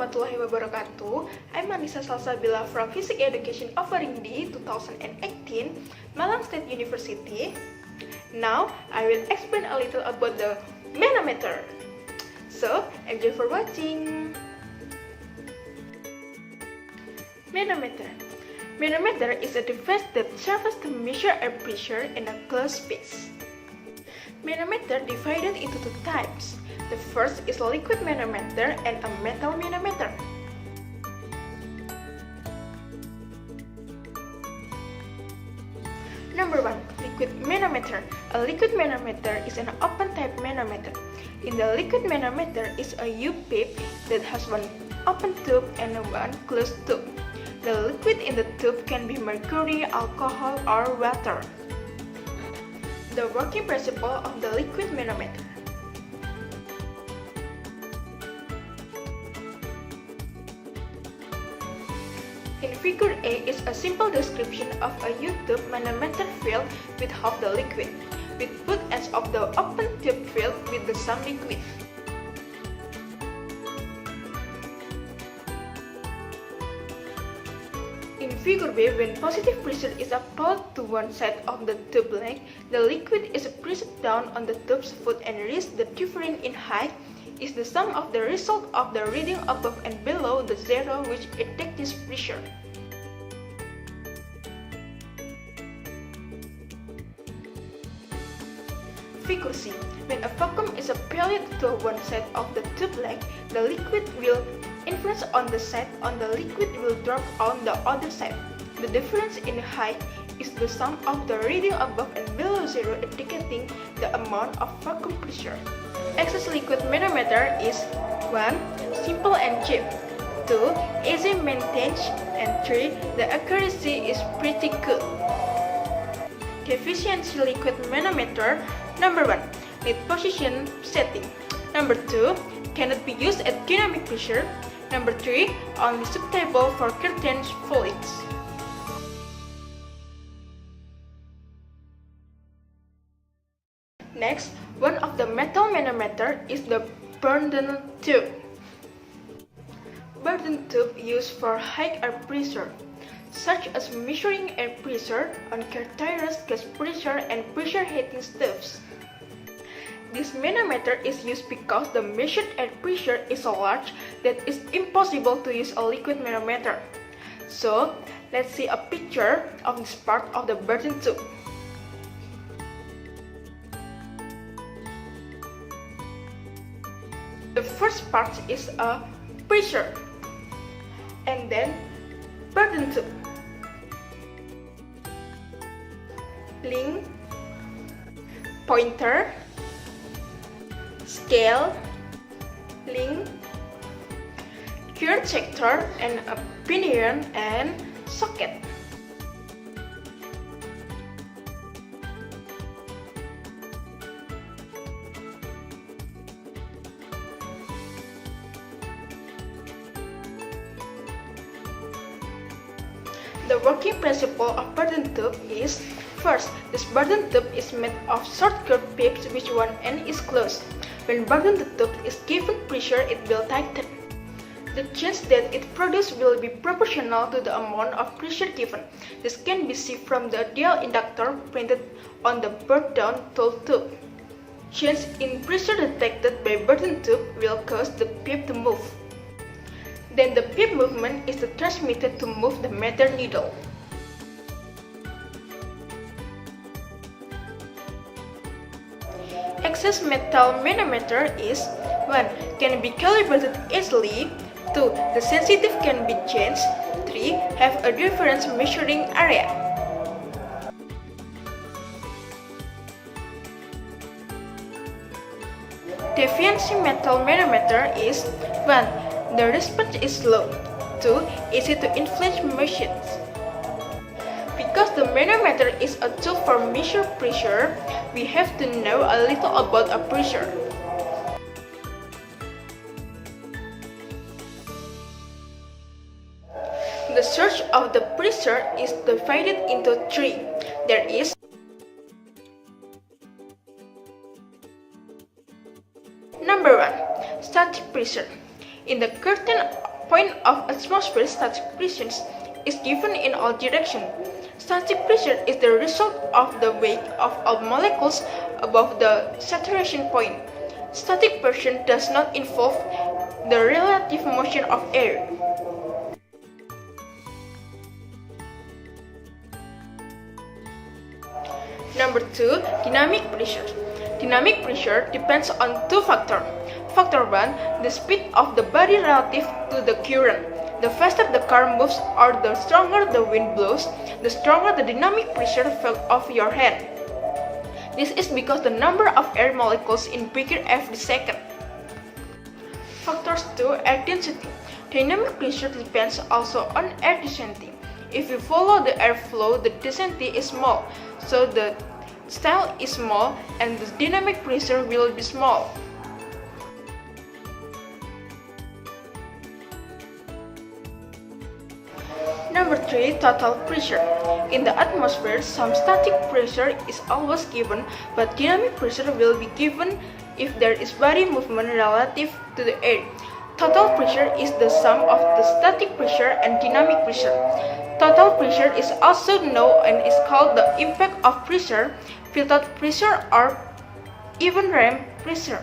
warahmatullahi wabarakatuh. I'm Anisah Salsabilah from Physics Education offering the 2018 Malang State University. Now, I will explain a little about the manometer. So, enjoy for watching. Manometer. Manometer is a device that serves to measure air pressure in a closed space. Manometer divided into two types. The first is a liquid manometer and a metal manometer. Number 1. Liquid manometer. A liquid manometer is an open-type manometer. In the liquid manometer is a U-pipe that has one open tube and one closed tube. The liquid in the tube can be mercury, alcohol, or water. The working principle of the liquid manometer. In figure A is a simple description of a U-tube manometer filled with half the liquid, with both ends of the open tube filled with the same liquid. In figure B, when positive pressure is applied to one side of the tube length, the liquid is pressed down on the tube's foot and reaches the difference in height is the sum of the result of the reading above and below the zero which indicates this pressure. Figure C. When a vacuum is applied to one side of the tube length, the liquid will influence on the side on the liquid will drop on the other side. The difference in height is the sum of the reading above and below zero indicating the amount of vacuum pressure. Excess liquid manometer is 1. Simple and cheap, 2. Easy maintenance, and 3. The accuracy is pretty good. Efficiency liquid manometer. Number 1. Need position setting. Number 2. Cannot be used at dynamic pressure. Number 3. Only suitable for curtain fluids. Next, one of the metal manometer is the Burden tube. Burden tube used for high air pressure, such as measuring air pressure on characterized gas pressure and pressure heating stoves. This manometer is used because the measured air pressure is so large that it's impossible to use a liquid manometer. So, let's see a picture of this part of the Burden tube. The first part is a pressure, and then Burden tube, link, pointer, scale, link, current sector, and a pinion and socket. The working principle of Burden tube is, first, this Burden tube is made of short curved pipes which one end is closed. When Burden tube is given pressure, it will tighten. The change that it produces will be proportional to the amount of pressure given. This can be seen from the dial inductor printed on the burn-down tool tube. Change in pressure detected by Burden tube will cause the pipe to move. Then the pipe movement is transmitted to move the meter needle. Excess metal manometer is 1. Can be calibrated easily, 2. The sensitive can be changed, 3. Have a different measuring area. Deviancy metal manometer is 1. The response is slow. 2. Easy to influence machines. Because the manometer is a tool for measure pressure, we have to know a little about a pressure. The source of the pressure is divided into 3. There is Number 1. Static pressure. In the curtain point of atmospheric static pressure is given in all directions. Static pressure is the result of the weight of all molecules above the saturation point. Static pressure does not involve the relative motion of air. Number 2. Dynamic pressure. Dynamic pressure depends on two factors. Factor 1. The speed of the body relative to the current. The faster the car moves or the stronger the wind blows, the stronger the dynamic pressure of your hand. This is because the number of air molecules is bigger every second. Factors 2. Air density. Dynamic pressure depends also on air density. If you follow the airflow, the density is small, so the style is small and the dynamic pressure will be small. Number 3. Total pressure. In the atmosphere, some static pressure is always given, but dynamic pressure will be given if there is body movement relative to the air. Total pressure is the sum of the static pressure and dynamic pressure. Total pressure is also known and is called the impact of pressure, filtered pressure, or even ramp pressure.